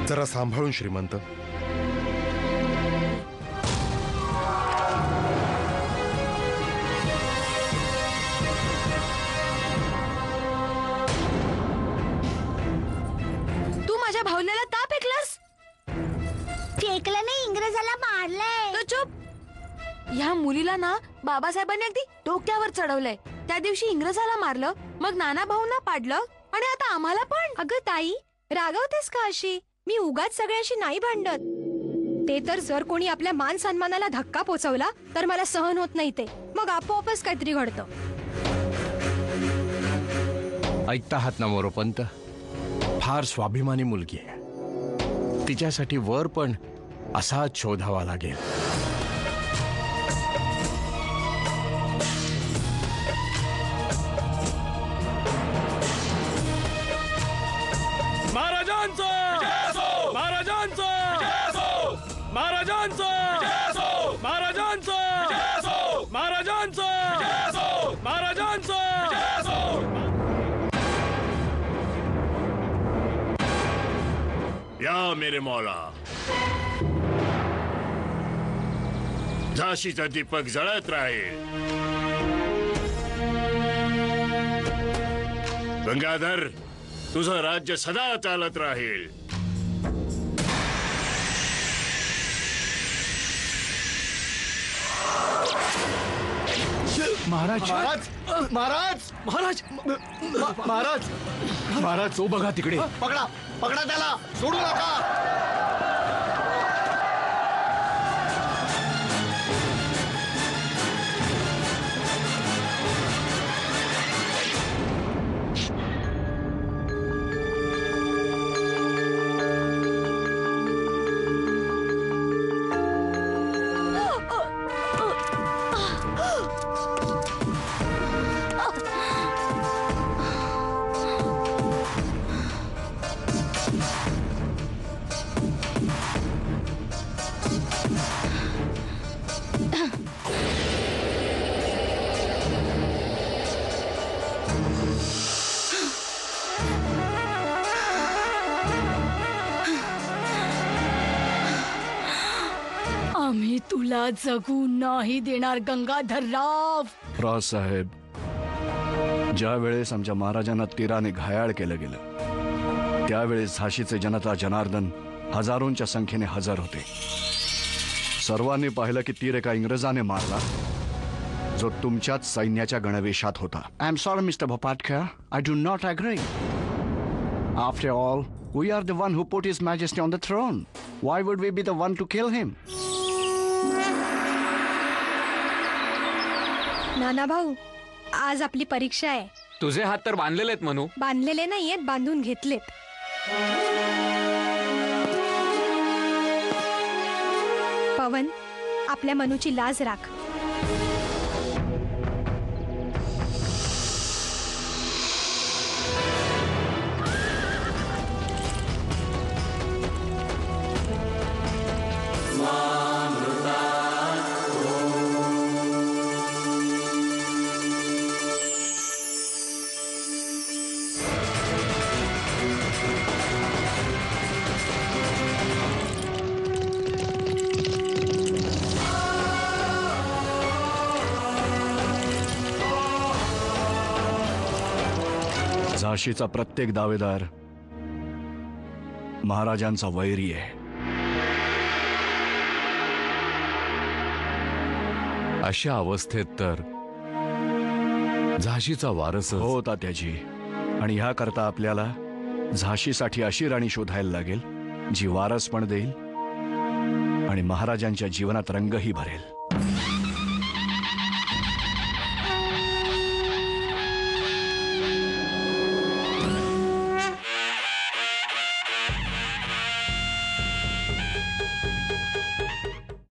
जरा सांभाळून श्रीमंत. तू माझ्या भावल्याला का फेकलास? फेकलं नाही, इंग्रजाला मारलंय. तो चुप. ह्या मुलीला ना बाबासाहेबांनी अगदी डोक्यावर चढवलंय. त्या दिवशी इंग्रजाला मारलं, मग नाना भाऊंना पाडलं आणि आता आम्हाला पण. अगं ताई, रागवतेस का अशी? मी उगाच सगळ्याशी नाही भांडत. ते तर जर कोणी आपल्या मान सन्मानाला धक्का पोचवला तर मला सहन होत नाही. ते मग आपोआपच काहीतरी घडतं. ऐकता आहात ना मोरोपंत? फार स्वाभिमानी मुलगी आहे. तिच्यासाठी वर पण असाच शोधावा लागेल. या मेरे मौला, झाशीचा दीपक जळत राहील. गंगाधर, तुझं राज्य सदा चालत राहील. महाराज महाराज महाराज महाराज महाराज महाराज, तो बघा तिकडे. पकडा पकडा त्याला, सोडू नका. आम्ही तुला जगू नाही देणार गंगाधरराव. रावसाहेब, ज्या वेळेस आमच्या महाराजांना तीराने घायाळ केलं गेलं त्यावेळेस झाशीचे जनता जनार्दन हजारोंच्या संख्येने हजर होते. सर्वांनी पाहिलं की तीर एका इंग्रजाने मारला जो तुमच्याच सैन्याच्या गणवेशात होता. I am sorry mister Bhopatkar, I do not agree. After all, we are the one who put his majesty on the throne. Why would we be the one to kill him? Nana भाऊ, आज आपली परीक्षा आहे. तुझे हात तर बांधलेले आहेत मनू. बांधलेले नाहीयेत, बांधून घेतलेत. पवन, आपल्या मनूची लाज राख. झाशीचा प्रत्येक दावेदार महाराजांचा वैरी आहे. अशा अवस्थेत तर झाशीचा वारस हो तात्याजी. आणि ह्या करता आपल्याला झाशीसाठी अशी राणी शोधायला लागेल जी वारस पण देईल आणि महाराजांच्या जीवनात रंगही भरेल.